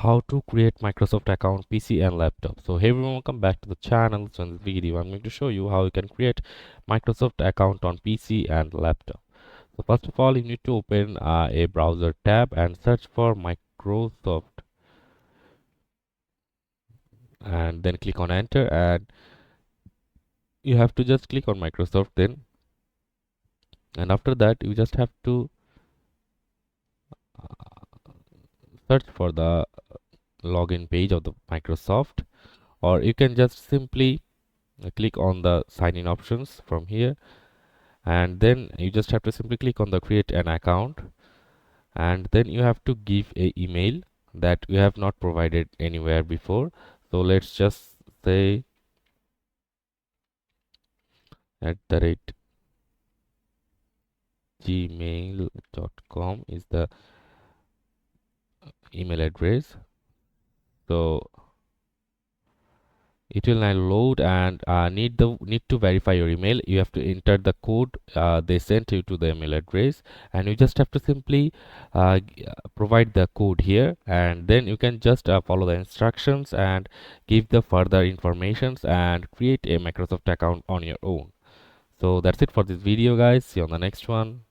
how to create Microsoft account PC and laptop. So hey everyone, welcome back to the channel. So in this video I'm going to show you how you can create Microsoft account on PC and laptop. So first of all, you need to open a browser tab and search for Microsoft and then click on enter, and you have to just click on Microsoft then, and after that you just have to search for the login page of the Microsoft, or you can just simply click on the sign in options from here, and then you just have to simply click on the create an account, and then you have to give a email that you have not provided anywhere before. So let's just say @gmail.com is the email address. So it will now load, and need to verify your email. You have to enter the code they sent you to the email address, and you just have to simply provide the code here, and then you can just follow the instructions and give the further informations and create a Microsoft account on your own. So that's it for this video, guys. See you on the next one.